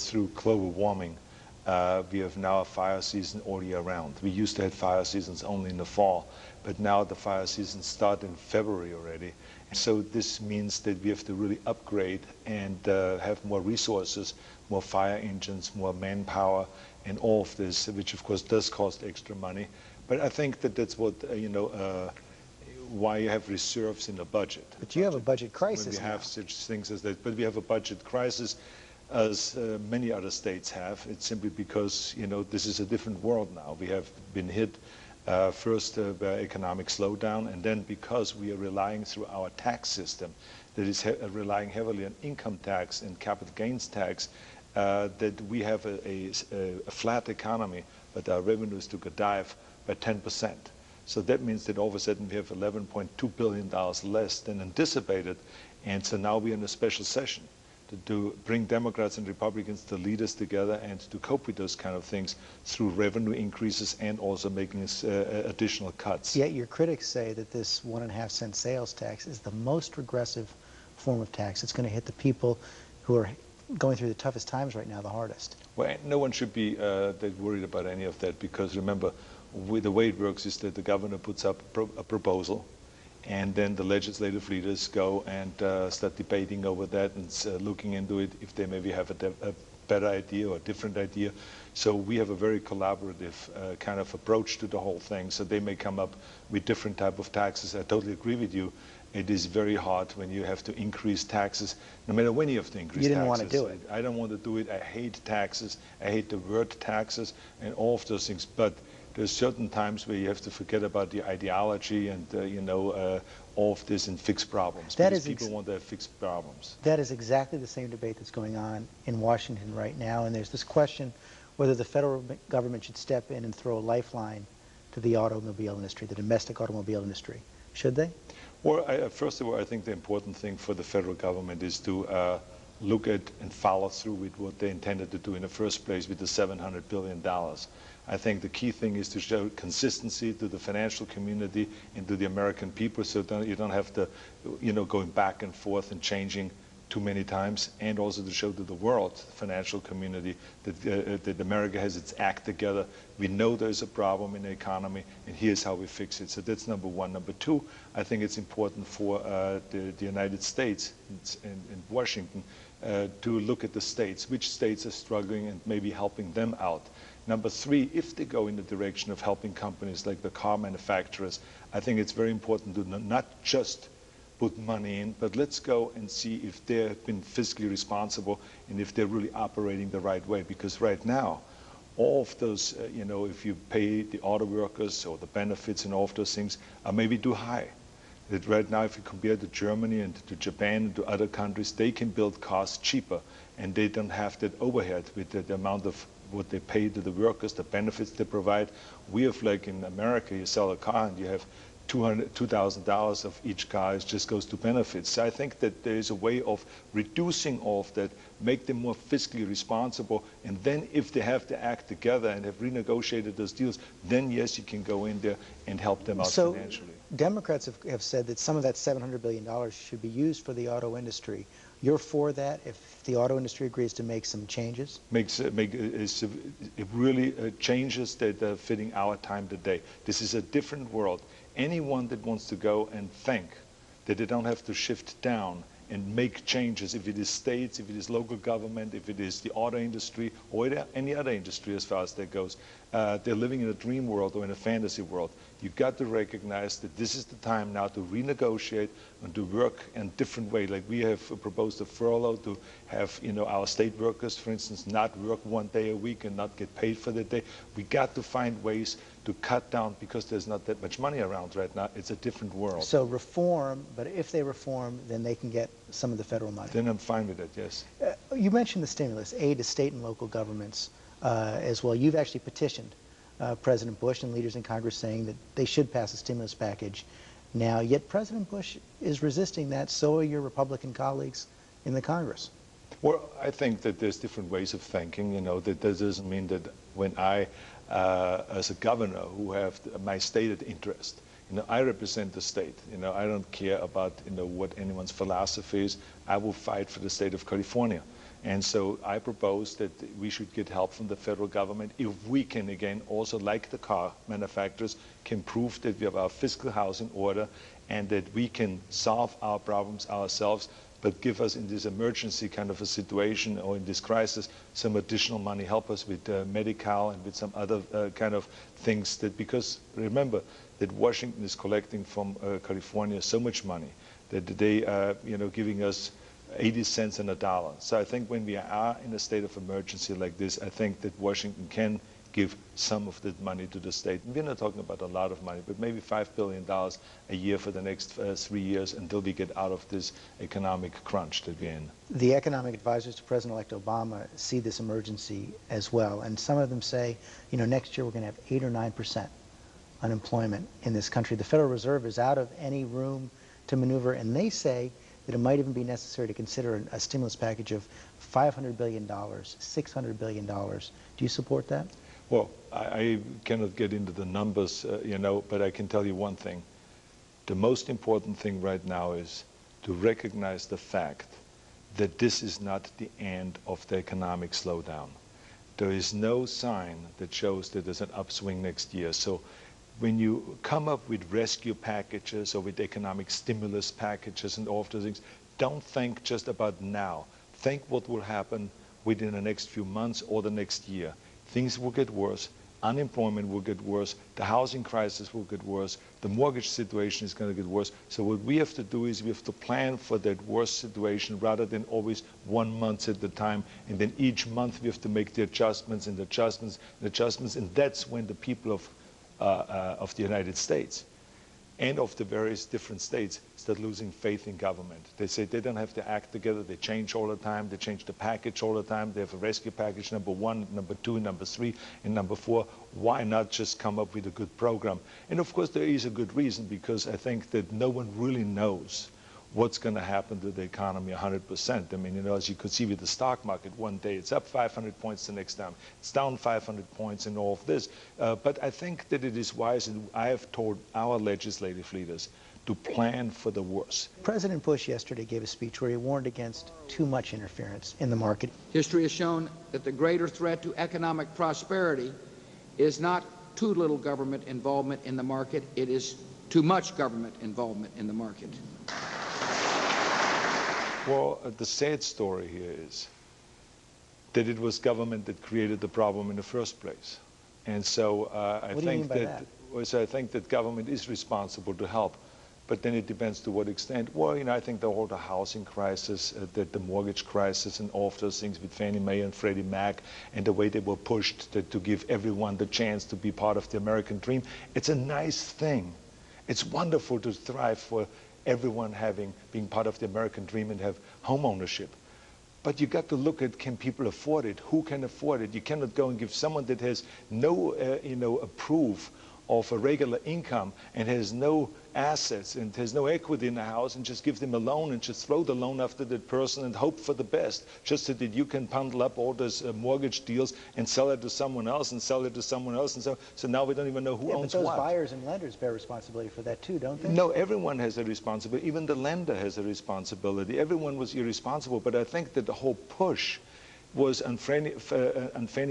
through global warming, we have now a fire season all year round. We used to have fire seasons only in the fall, but now the fire seasons start in February already. So this means that we have to really upgrade and have more resources, more fire engines, more manpower, and all of this, which of course does cost extra money. But I think that that's what, why you have reserves in the budget. But you have a budget crisis when we have such things as that. But we have a budget crisis, as many other states have. It's simply because, this is a different world now. We have been hit first by economic slowdown, and then because we are relying through our tax system that is relying heavily on income tax and capital gains tax, that we have a flat economy, but our revenues took a dive by 10%. So that means that all of a sudden we have $11.2 billion less than anticipated, and so now we're in a special session to bring Democrats and Republicans, the leaders together, and to cope with those kind of things through revenue increases and also making additional cuts. Yet your critics say that this 1.5 cent sales tax is the most regressive form of tax. It's going to hit the people who are going through the toughest times right now the hardest. Well, no one should be that worried about any of that, because remember, the way it works is that the governor puts up a proposal, and then the legislative leaders go and start debating over that and looking into it if they maybe have a better idea or a different idea. So we have a very collaborative kind of approach to the whole thing. So they may come up with different type of taxes. I totally agree with you. It is very hard when you have to increase taxes, no matter when you have to increase taxes. You didn't want to do it. I don't want to do it. I hate taxes. I hate the word taxes and all of those things. But there's certain times where you have to forget about the ideology and, all of this and fix problems. Because people want to have fixed problems. That is exactly the same debate that's going on in Washington right now. And there's this question whether the federal government should step in and throw a lifeline to the automobile industry, the domestic automobile industry. Should they? Well, first of all, I think the important thing for the federal government is to look at and follow through with what they intended to do in the first place with the $700 billion. I think the key thing is to show consistency to the financial community and to the American people, so you don't have to, going back and forth and changing too many times, and also to show to the world, the financial community, that America has its act together. We know there's a problem in the economy, and here's how we fix it. So that's number one. Number two, I think it's important for the United States and Washington to look at the states, which states are struggling, and maybe helping them out. Number three, if they go in the direction of helping companies like the car manufacturers, I think it's very important to not just put money in, but let's go and see if they've been fiscally responsible and if they're really operating the right way. Because right now, all of those, if you pay the auto workers or the benefits and all of those things are maybe too high. That right now, if you compare to Germany and to Japan and to other countries, they can build cars cheaper, and they don't have that overhead with the amount of what they pay to the workers, the benefits they provide. We have, like in America, you sell a car and you have $2,000 of each car just goes to benefits. So I think that there is a way of reducing all of that, make them more fiscally responsible, and then if they have to act together and have renegotiated those deals, then yes, you can go in there and help them out financially. Democrats have said that some of that $700 billion should be used for the auto industry. You're for that if the auto industry agrees to make some changes? It really changes that are fitting our time today. This is a different world. Anyone that wants to go and think that they don't have to shift down and make changes, if it is states, if it is local government, if it is the auto industry, or any other industry as far as that goes, they're living in a dream world or in a fantasy world. You've got to recognize that this is the time now to renegotiate and to work in a different way. Like we have proposed a furlough to have, our state workers, for instance, not work 1 day a week and not get paid for the day. We got to find ways to cut down because there's not that much money around right now. It's a different world. So reform, but if they reform, then they can get some of the federal money. Then I'm fine with it, yes. You mentioned the stimulus, aid to state and local governments as well. You've actually petitioned President Bush and leaders in Congress saying that they should pass a stimulus package now, yet President Bush is resisting that. So are your Republican colleagues in the Congress. Well, I think that there's different ways of thinking, that doesn't mean that when I, as a governor who have my stated interest, I represent the state. I don't care about, what anyone's philosophy is. I will fight for the state of California. And so I propose that we should get help from the federal government if we can, again, also like the car manufacturers, can prove that we have our fiscal house in order and that we can solve our problems ourselves, but give us in this emergency kind of a situation or in this crisis some additional money, help us with Medi-Cal and with some other kind of things that, because remember that Washington is collecting from California so much money that they are giving us 80 cents on a dollar. So I think when we are in a state of emergency like this, I think that Washington can give some of that money to the state. We're not talking about a lot of money, but maybe $5 billion a year for the next 3 years until we get out of this economic crunch that we're in. The economic advisors to President-elect Obama see this emergency as well, and some of them say, next year we're going to have 8 or 9% unemployment in this country. The Federal Reserve is out of any room to maneuver, and they say that it might even be necessary to consider a stimulus package of $500 billion, $600 billion. Do you support that? Well, I cannot get into the numbers, but I can tell you one thing. The most important thing right now is to recognize the fact that this is not the end of the economic slowdown. There is no sign that shows that there's an upswing next year. So when you come up with rescue packages or with economic stimulus packages and all of those things, don't think just about now. Think what will happen within the next few months or the next year. Things will get worse. Unemployment will get worse. The housing crisis will get worse. The mortgage situation is going to get worse. So what we have to do is we have to plan for that worst situation rather than always 1 month at a time. And then each month we have to make the adjustments and adjustments and adjustments. And that's when the people of the United States and of the various different states start losing faith in government. They say they don't have to act together. They change all the time. They change the package all the time. They have a rescue package number 1, number 2, number 3, and number 4. Why not just come up with a good program? And of course there is a good reason, because I think that no one really knows what's going to happen to the economy 100%. I mean, as you could see with the stock market, one day it's up 500 points, the next time it's down 500 points and all of this. But I think that it is wise, and I have told our legislative leaders to plan for the worst. President Bush yesterday gave a speech where he warned against too much interference in the market. History has shown that the greater threat to economic prosperity is not too little government involvement in the market, it is too much government involvement in the market. Well, the sad story here is that it was government that created the problem in the first place. And so I think that government is responsible to help. But then it depends to what extent. Well, I think the whole housing crisis, the mortgage crisis and all of those things with Fannie Mae and Freddie Mac and the way they were pushed to give everyone the chance to be part of the American dream, it's a nice thing. It's wonderful to thrive for everyone being part of the American dream and have home ownership. But you got to look at, can people afford it? Who can afford it? You cannot go and give someone that has no, proof of a regular income and has no assets and has no equity in the house and just give them a loan and just throw the loan after that person and hope for the best, just so that you can bundle up all those mortgage deals and sell it to someone else and sell it to someone else. And so now we don't even know who owns what. But those buyers and lenders bear responsibility for that too, don't they? No, everyone has a responsibility. Even the lender has a responsibility. Everyone was irresponsible. But I think that the whole push was on Fannie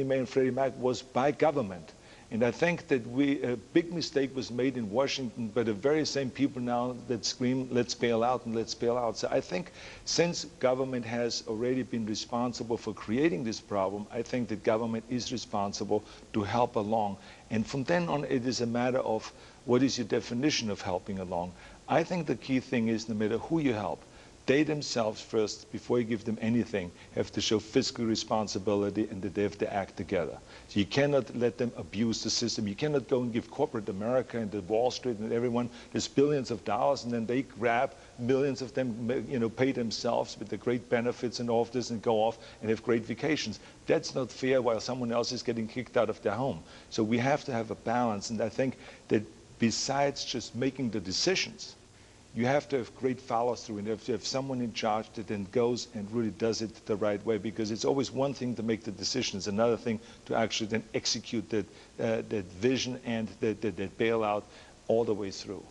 Mae and Freddie Mac was by government. And I think that a big mistake was made in Washington by the very same people now that scream, let's bail out and let's bail out. So I think since government has already been responsible for creating this problem, I think that government is responsible to help along. And from then on, it is a matter of what is your definition of helping along. I think the key thing is no matter who you help, they themselves first, before you give them anything, have to show fiscal responsibility and that they have to act together. So you cannot let them abuse the system. You cannot go and give corporate America and the Wall Street and everyone there's billions of dollars and then they grab millions of them, pay themselves with the great benefits and all of this and go off and have great vacations. That's not fair while someone else is getting kicked out of their home. So we have to have a balance, and I think that besides just making the decisions, you have to have great follow-through, and you have to have someone in charge that then goes and really does it the right way, because it's always one thing to make the decision, it's another thing to actually then execute that vision and that bailout all the way through.